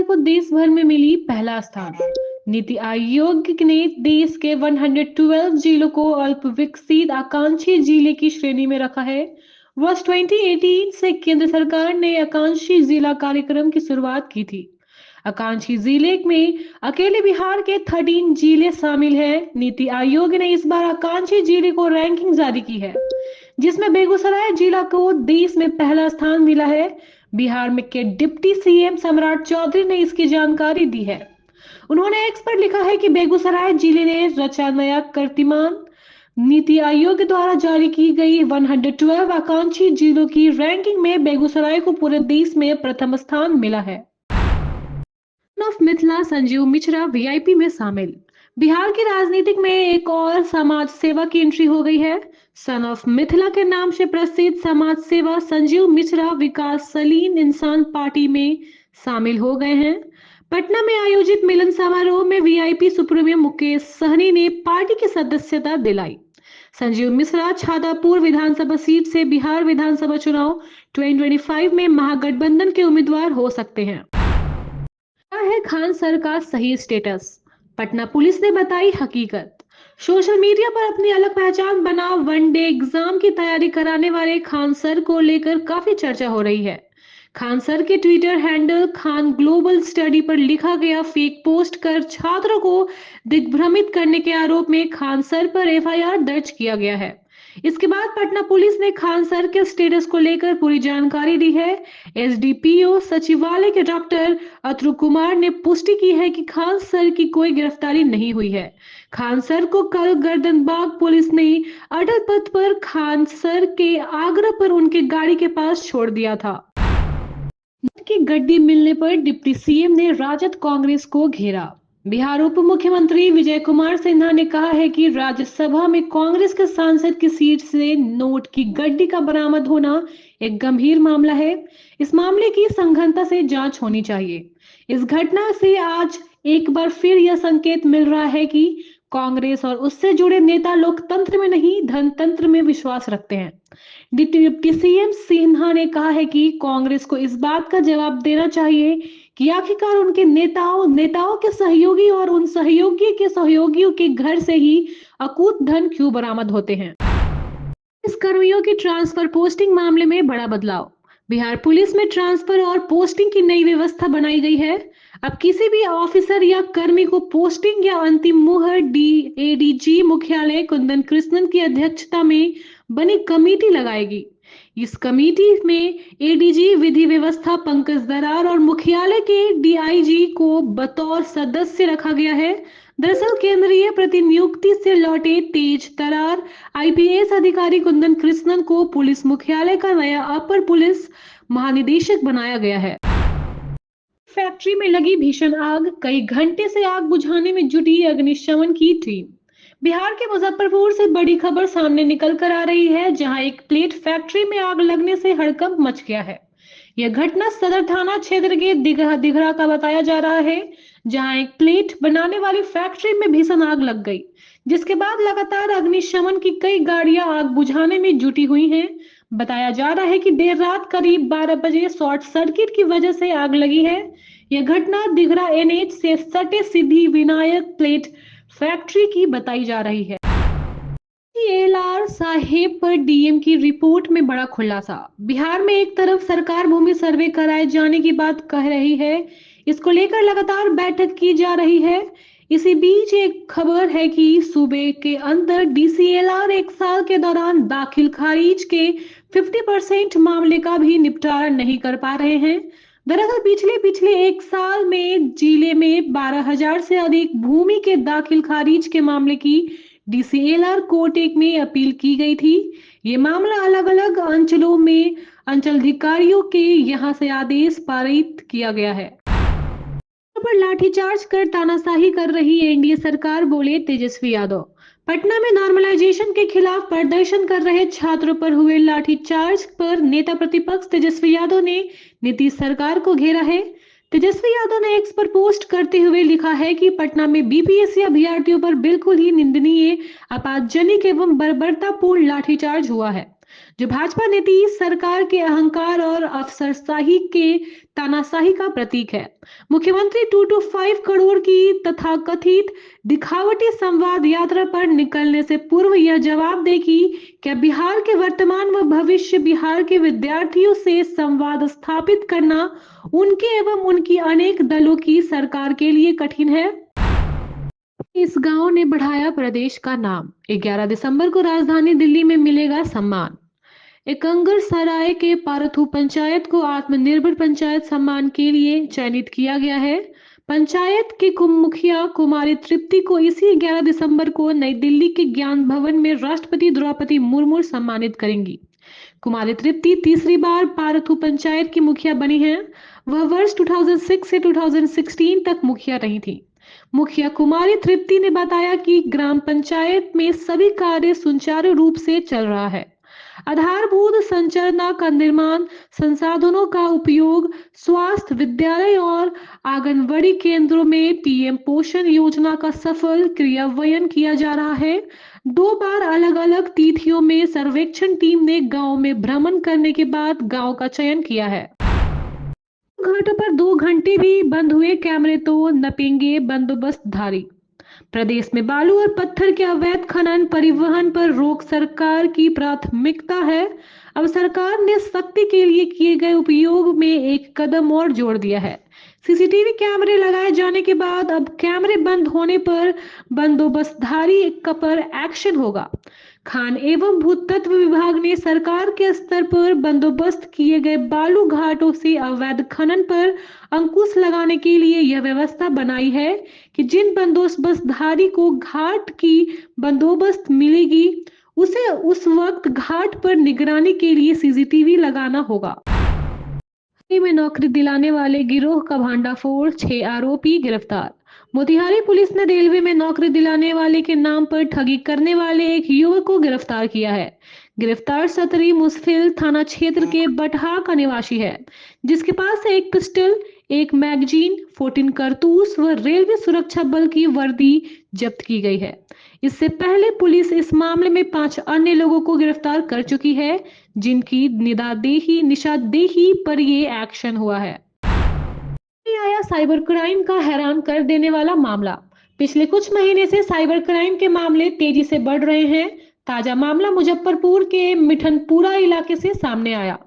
बेगूसराय को देश भर में मिली पहला स्थान। नीति आयोग ने देश के 112 जिलों को अल्प विकसित आकांक्षी जिले की श्रेणी में रखा है। वर्ष 2018 से केंद्र सरकार ने आकांक्षी जिला कार्यक्रम की शुरुआत की थी। आकांक्षी जिले में अकेले बिहार के 13 जिले शामिल हैं। नीति आयोग ने इस बार आकांक्षी जिले को रैंकिंग जारी की है, जिसमें बेगूसराय जिला को देश में पहला स्थान मिला है। बिहार में के डिप्टी सीएम सम्राट चौधरी ने इसकी जानकारी दी है। उन्होंने एक्स पर लिखा है कि बेगूसराय जिले ने रचा नया कीर्तिमान। नीति आयोग द्वारा जारी की गई 112 आकांक्षी जिलों की रैंकिंग में बेगूसराय को पूरे देश में प्रथम स्थान मिला है। ऑफ मिथिला संजीव मिश्रा वीआईपी में शामिल। बिहार की राजनीतिक में एक और समाज सेवा की एंट्री हो गई है। सन ऑफ मिथिला के नाम से प्रसिद्ध समाज सेवा संजीव मिश्रा विकासशील इंसान पार्टी में शामिल हो गए हैं। पटना में आयोजित मिलन समारोह में वीआईपी सुप्रीमो मुकेश सहनी ने पार्टी की सदस्यता दिलाई। संजीव मिश्रा छातापुर विधानसभा सीट से बिहार विधानसभा चुनाव 2025 में महागठबंधन के उम्मीदवार हो सकते हैं। है खान सर का सही स्टेटस। पटना पुलिस ने बताई हकीकत। सोशल मीडिया पर अपनी अलग पहचान बना वनडे एग्जाम की तैयारी कराने वाले खान सर को लेकर काफी चर्चा हो रही है। खान सर के Twitter handle Khan global study पर लिखा गया फेक पोस्ट कर छात्रों को दिग्भ्रमित करने के आरोप में खान सर पर एफआईआर दर्ज किया गया है। इसके बाद पटना पुलिस ने खान सर के स्टेटस को लेकर पूरी जानकारी दी है। एसडीपीओ सचिवालय के डॉक्टर अतुल कुमार ने पुष्टि की है कि खान सर की कोई गिरफ्तारी नहीं हुई है। खान सर को कल गर्दनबाग पुलिस ने अटल पथ पर खान सर के आग्रह पर उनके गाड़ी के पास छोड़ दिया था। की गड्डी मिलने पर डिप्टी सीएम ने राजद कांग्रेस को घेरा। बिहार उप मुख्यमंत्री विजय कुमार सिन्हा ने कहा है कि राज्यसभा में कांग्रेस के सांसद की सीट से नोट की गड्डी का बरामद होना एक गंभीर मामला है। इस मामले की सघनता से जांच होनी चाहिए। इस घटना से आज एक बार फिर यह संकेत मिल रहा है कि कांग्रेस और उससे जुड़े नेता लोकतंत्र में नहीं धनतंत्र में विश्वास रखते हैं। डिप्टी सीएम सिन्हा ने कहा है कि कांग्रेस को इस बात का जवाब देना चाहिए कि आखिरकार उनके नेताओं के सहयोगी और उन सहयोगी के सहयोगियों के घर से ही अकूत धन क्यों बरामद होते हैं। इस कर्मियों की ट्रांसफर पोस्टिंग मामले में बड़ा बदलाव। बिहार पुलिस में ट्रांसफर और पोस्टिंग की नई व्यवस्था बनाई गई है। अब किसी भी ऑफिसर या कर्मी को पोस्टिंग या अंतिम मुहर एडीजी मुख्यालय कुंदन कृष्णन की अध्यक्षता में बनी कमेटी लगाएगी। इस कमेटी में एडीजी विधि व्यवस्था पंकज दरार और मुख्यालय के डीआईजी को बतौर सदस्य रखा गया है। दरअसल केंद्रीय प्रतिनियुक्ति से लौटे तेज तरार आईपीएस अधिकारी कुंदन कृष्णन को पुलिस मुख्यालय का नया अपर पुलिस महानिदेशक बनाया गया है। फैक्ट्री में लगी भीषण आग, कई घंटे से आग बुझाने में जुटी अग्निशमन की टीम। बिहार के मुजफ्फरपुर से बड़ी खबर सामने निकल कर आ रही है, जहां एक प्लेट फैक्ट्री में आग लगने से हड़कंप मच गया है। यह घटना सदर थाना क्षेत्र के दिघरा का बताया जा रहा है, जहां एक प्लेट बनाने वाली फैक्ट्री में भीषण आग लग गई, जिसके बाद लगातार अग्निशमन की कई गाड़ियां आग बुझाने में जुटी हुई हैं। बताया जा रहा है कि देर रात करीब 12 बजे शॉर्ट सर्किट की वजह से आग लगी है। यह घटना दिघरा एनएच से सटे सिद्धि विनायक प्लेट फैक्ट्री की बताई जा रही है। एलआर साहेब पर डीएम की रिपोर्ट में बड़ा खुलासा। बिहार में एक तरफ सरकार भूमि सर्वे कराए जाने की बात कह रही है, इसको लेकर लगातार बैठक की जा रही है। इसी बीच एक खबर है कि सूबे के अंदर डीसीएलआर एक साल के दौरान दाखिल खारिज के 50% मामले का भी निपटारा नहीं कर पा रहे हैं। दरअसल पिछले एक साल में जिले में 12,000 से अधिक भूमि के दाखिल खारिज के मामले की डीसीएलआर कोर्ट एक में अपील की गई थी। ये मामला अलग अलग अंचलों में अंचलाधिकारियों के यहां से आदेश पारित किया गया है। पर लाठीचार्ज कर तानाशाही कर रही एनडीए सरकार, बोले तेजस्वी यादव। पटना में नॉर्मलाइजेशन के खिलाफ प्रदर्शन कर रहे छात्रों पर हुए लाठीचार्ज पर नेता प्रतिपक्ष तेजस्वी यादव ने नीतीश सरकार को घेरा है। तेजस्वी यादव ने एक्स पर पोस्ट करते हुए लिखा है कि पटना में बीपीएससी अभ्यर्थियों पर बिल्कुल ही निंदनीय, आपत्तिजनक एवं बर्बरतापूर्ण लाठीचार्ज हुआ है, जो भाजपा नीति सरकार के अहंकार और अफसरशाही के तानाशाही का प्रतीक है। मुख्यमंत्री 2 to 5 करोड़ की तथाकथित दिखावटी संवाद यात्रा पर निकलने से पूर्व यह जवाब दे कि क्या बिहार के वर्तमान व भविष्य बिहार के विद्यार्थियों से संवाद स्थापित करना उनके एवं उनकी अनेक दलों की सरकार के लिए कठिन है। इस गांव ने बढ़ाया प्रदेश का नाम। 11 दिसंबर को राजधानी दिल्ली में मिलेगा सम्मान। एकंगर सराय के पारथू पंचायत को आत्मनिर्भर पंचायत सम्मान के लिए चयनित किया गया है। पंचायत के मुखिया कुमारी तृप्ति को इसी 11 दिसंबर को नई दिल्ली के ज्ञान भवन में राष्ट्रपति द्रौपदी मुर्मू सम्मानित करेंगी। कुमारी तृप्ति तीसरी बार पारथू पंचायत की मुखिया बनी हैं। वह वर्ष 2006 से 2016 तक मुखिया रही थी। मुखिया कुमारी तृप्ति ने बताया कि ग्राम पंचायत में सभी कार्य सुचारू रूप से चल रहा है। आधारभूत संरचना का निर्माण, संसाधनों का उपयोग, स्वास्थ्य, विद्यालय और आंगनबाड़ी केंद्रों में पीएम पोषण योजना का सफल क्रियान्वयन किया जा रहा है। 2 बार अलग अलग तिथियों में सर्वेक्षण टीम ने गांव में भ्रमण करने के बाद गांव का चयन किया है। घाटों पर 2 घंटे भी बंद हुए कैमरे तो नपेंगे बंदोबस्तधारी। प्रदेश में बालू और पत्थर के अवैध खनन परिवहन पर रोक सरकार की प्राथमिकता है। अब सरकार ने सख्ती के लिए किए गए उपयोग में एक कदम और जोड़ दिया है। सीसीटीवी कैमरे लगाए जाने के बाद अब कैमरे बंद होने पर बंदोबस्तधारी पर एक्शन होगा। खान एवं भूतत्व विभाग ने सरकार के स्तर पर बंदोबस्त किए गए बालू घाटों से अवैध खनन पर अंकुश लगाने के लिए यह व्यवस्था बनाई है कि जिन बंदोबस्तधारी को घाट की बंदोबस्त मिलेगी उसे उस वक्त घाट पर निगरानी के लिए सीसीटीवी लगाना होगा। में नौकरी दिलाने वाले गिरोह का भांडाफोड़, 6 आरोपी गिरफ्तार। मोतिहारी पुलिस ने रेलवे में नौकरी दिलाने वाले के नाम पर ठगी करने वाले एक युवक को गिरफ्तार किया है। गिरफ्तार सतरी मुसफिल थाना क्षेत्र के बटहा का निवासी है, जिसके पास से एक पिस्टल, एक मैगजीन, 14 कारतूस व रेलवे सुरक्षा बल की वर्दी जब्त की गई है। इससे पहले पुलिस इस मामले में 5 अन्य लोगों को गिरफ्तार कर चुकी है, जिनकी निशानदेही पर ये एक्शन हुआ है। आया साइबर क्राइम का हैरान कर देने वाला मामला। पिछले कुछ महीने से साइबर क्राइम के मामले तेजी से बढ़ रहे हैं। ताजा मामला मुजफ्फरपुर के मिठनपुरा इलाके से सामने आया।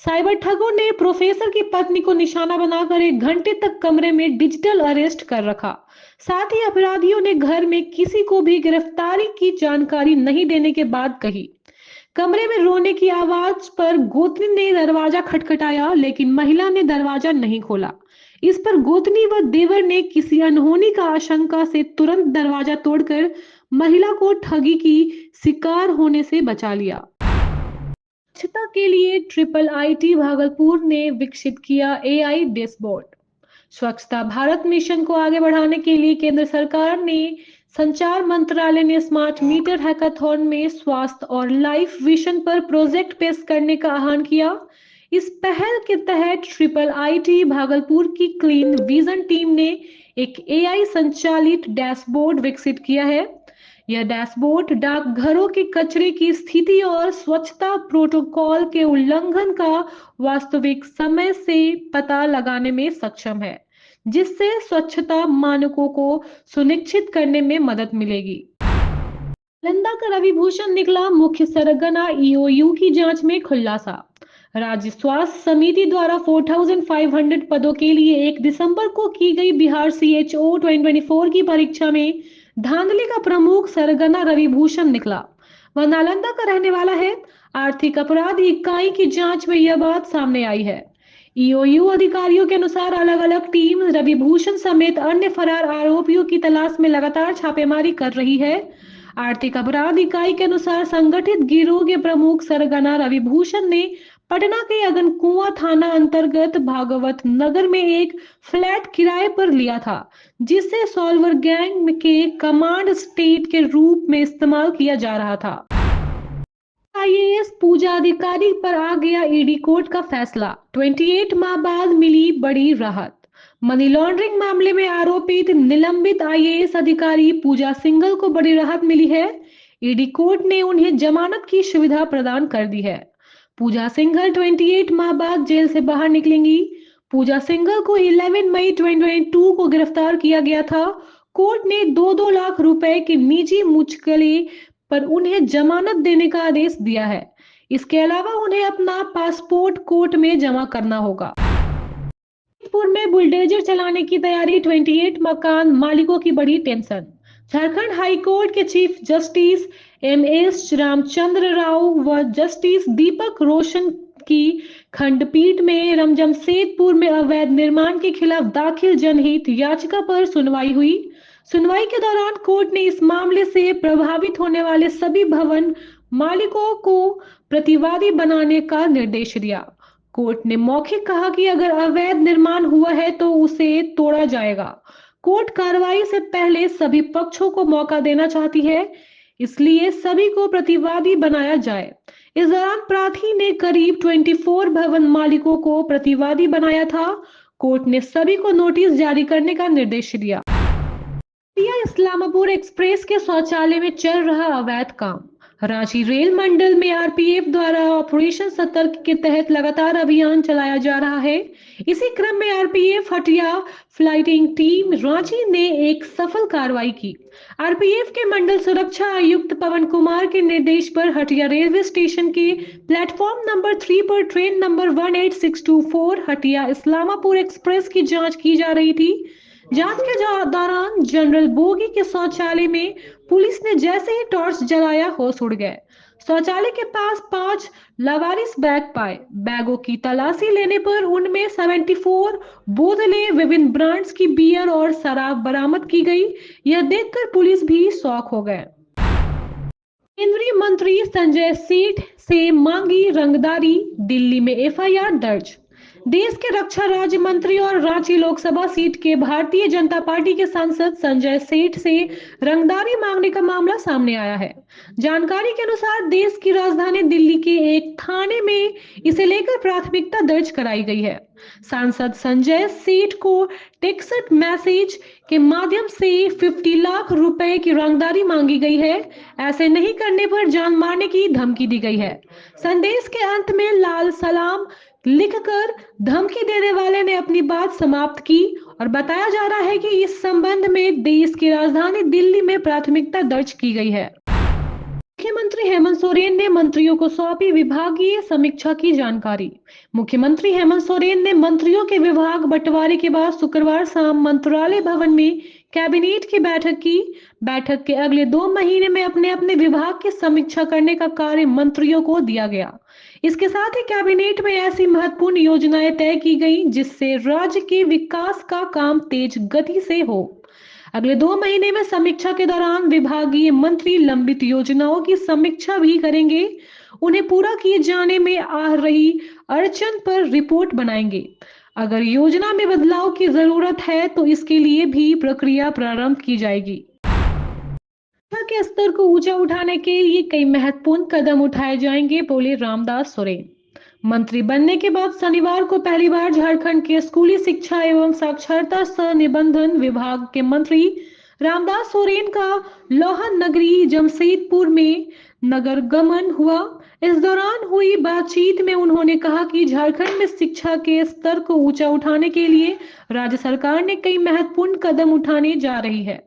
साइबर ठगों ने प्रोफेसर की पत्नी को निशाना बनाकर 1 घंटे तक कमरे में डिजिटल अरेस्ट कर रखा। साथ ही अपराधियों ने घर में किसी को भी गिरफ्तारी की जानकारी नहीं देने के बाद कही। कमरे में रोने की आवाज पर गोतनी ने दरवाजा खटखटाया, लेकिन महिला ने दरवाजा नहीं खोला। इस पर गोतनी व देवर ने किसी अनहोनी का आशंका से तुरंत दरवाजा तोड़कर महिला को ठगी की शिकार होने से बचा लिया। स्वच्छता के लिए IIIT भागलपुर ने विकसित किया AI डैशबोर्ड। स्वच्छता भारत मिशन को आगे बढ़ाने के लिए केंद्र सरकार ने संचार मंत्रालय ने स्मार्ट मीटर हैकाथॉन में स्वास्थ्य और लाइफ विजन पर प्रोजेक्ट पेश करने का आह्वान किया। इस पहल के तहत IIIT भागलपुर की क्लीन विजन टीम ने एक AI संचालित डैशबोर्ड विकसित किया है। यह डैशबोर्ड डाकघरों के कचरे की स्थिति और स्वच्छता प्रोटोकॉल के उल्लंघन का वास्तविक समय से पता लगाने में सक्षम है, जिससे स्वच्छता मानकों को सुनिश्चित करने में मदद मिलेगी। नालंदा का रवि भूषण निकला मुख्य सरगना। EOU की जांच में खुलासा। राज्य स्वास्थ्य समिति द्वारा 4500 पदों के लिए 1 दिसंबर को की गई बिहार CHO 2024 की परीक्षा में धांधली का प्रमुख सरगना रवि भूषण निकला। वह नालंदा का रहने वाला है। आर्थिक अपराध इकाई की जांच में यह बात सामने आई है। EOU अधिकारियों के अनुसार अलग अलग टीम रवि भूषण समेत अन्य फरार आरोपियों की तलाश में लगातार छापेमारी कर रही है। आर्थिक अपराध इकाई के अनुसार संगठित गिरोह के प्रमुख सरगना रवि भूषण ने पटना के अगनकुआं थाना अंतर्गत भागवत नगर में एक फ्लैट किराए पर लिया था, जिसे सॉल्वर गैंग के कमांड स्टेट के रूप में इस्तेमाल किया जा रहा था। IAS पूजा अधिकारी पर आ गया ED कोर्ट का फैसला। 28 माह बाद मिली बड़ी राहत। मनी लॉन्ड्रिंग मामले में आरोपित निलंबित IAS अधिकारी पूजा सिंघल को बड़ी राहत मिली है। ED कोर्ट ने उन्हें जमानत की सुविधा प्रदान कर दी है। पूजा सिंघल 28 माह बाद जेल से बाहर निकलेंगी। पूजा सिंघल को 11 मई 2022 को गिरफ्तार किया गया था। कोर्ट ने 2-2 लाख रुपए की निजी मुचलके पर उन्हें जमानत देने का आदेश दिया है। इसके अलावा उन्हें अपना पासपोर्ट कोर्ट में जमा करना होगा। जौनपुर में बुलडोजर चलाने की तैयारी, 28 मकान मालिकों की बड़ी टेंशन। झारखंड हाई कोर्ट के chief justice MS Ramchandra Rao व जस्टिस दीपक रोशन की खंडपीठ में जमशेदपुर में अवैध निर्माण के खिलाफ दाखिल जनहित याचिका पर सुनवाई हुई। सुनवाई के दौरान कोर्ट ने इस मामले से प्रभावित होने वाले सभी भवन मालिकों को प्रतिवादी बनाने का निर्देश दिया। कोर्ट ने मौखिक कहा कि अगर अवैध निर्माण हुआ है तो उसे तोड़ा जाएगा। कोर्ट कार्रवाई से पहले सभी पक्षों को मौका देना चाहती है, इसलिए सभी को प्रतिवादी बनाया जाए। इस दौरान प्रार्थी ने करीब 24 भवन मालिकों को प्रतिवादी बनाया था। कोर्ट ने सभी को नोटिस जारी करने का निर्देश दिया। इस्लामापुर एक्सप्रेस के शौचालय में चल रहा अवैध काम। रांची रेल मंडल में आरपीएफ द्वारा ऑपरेशन सतर्क के तहत लगातार अभियान चलाया जा रहा है। इसी क्रम में RPF Hatia flighting team Ranchi ने एक सफल कार्रवाई की। आरपीएफ के मंडल सुरक्षा आयुक्त पवन कुमार के निर्देश पर हटिया रेलवे स्टेशन के प्लेटफॉर्म नंबर 3 पर ट्रेन नंबर 18624 हटिया इस्लामापुर एक्सप्रेस की जांच की जा रही थी। जांच के दौरान जनरल बोगी के शौचालय में पुलिस ने जैसे ही टॉर्च जलाया होश उड़ गए। शौचालय के पास 5 लावारिस बैग पाए। बैगों की तलाशी लेने पर उनमें 74 बोतलें विभिन्न ब्रांड्स की बियर और शराब बरामद की गई। यह देखकर पुलिस भी शॉक हो गए। केंद्रीय मंत्री संजय सेठ से मांगी रंगदारी, दिल्ली में एफआईआर दर्ज। देश के रक्षा राज्य मंत्री और रांची लोकसभा सीट के भारतीय जनता पार्टी के सांसद संजय सेठ से रंगदारी मांगने का मामला सामने आया है। जानकारी के अनुसार देश की राजधानी दिल्ली के एक थाने में इसे लेकर प्राथमिकता दर्ज कराई गई है। सांसद संजय सेठ को टेक्स्ट मैसेज के माध्यम से 50 लाख रुपए की रंगदारी मांगी गई है। ऐसे नहीं करने पर जान मारने की धमकी दी गई है। संदेश के अंत में लाल सलाम लिखकर धमकी देने वाले ने अपनी बात समाप्त की और बताया जा रहा है कि इस संबंध में देश की राजधानी दिल्ली में प्राथमिकता दर्ज की गई है। मुख्यमंत्री हेमंत सोरेन ने मंत्रियों को सौंपी विभागीय समीक्षा की जानकारी। मुख्यमंत्री हेमंत सोरेन ने मंत्रियों के विभाग बंटवारे के बाद शुक्रवार शाम मंत्रालय भवन में कैबिनेट की बैठक की। बैठक के अगले 2 महीने में अपने अपने विभाग की समीक्षा करने का कार्य मंत्रियों को दिया गया। इसके साथ ही कैबिनेट में ऐसी महत्वपूर्ण योजनाएं तय की गई जिससे राज्य के विकास का काम तेज गति से हो। अगले 2 महीने में समीक्षा के दौरान विभागीय मंत्री लंबित योजनाओं की समीक्षा भी करेंगे। उन्हें पूरा किए जाने में आ रही अड़चन पर रिपोर्ट बनाएंगे। अगर योजना में बदलाव की जरूरत है तो इसके लिए भी प्रक्रिया प्रारंभ की जाएगी। शिक्षा के स्तर को ऊंचा उठाने के लिए कई महत्वपूर्ण कदम उठाए जाएंगे, बोले रामदास सोरेन। मंत्री बनने के बाद शनिवार को पहली बार झारखंड के स्कूली शिक्षा एवं साक्षरता सह निबंधन विभाग के मंत्री रामदास सोरेन का लोहन नगरी जमशेदपुर में नगर गमन हुआ। इस दौरान हुई बातचीत में उन्होंने कहा कि झारखंड में शिक्षा के स्तर को ऊंचा उठाने के लिए राज्य सरकार ने कई महत्वपूर्ण कदम उठाने जा रही है।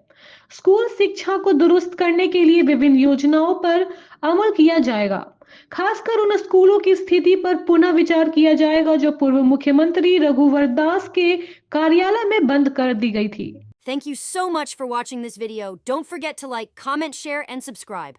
स्कूल शिक्षा को दुरुस्त करने के लिए विभिन्न योजनाओं पर अमल किया जाएगा। खासकर उन स्कूलों की स्थिति पर पुनः विचार किया जाएगा जो पूर्व मुख्यमंत्री रघुवर दास के कार्यालय में बंद कर दी गई थी। Thank you so much for watching this video. Don't forget to like, comment, share, and subscribe.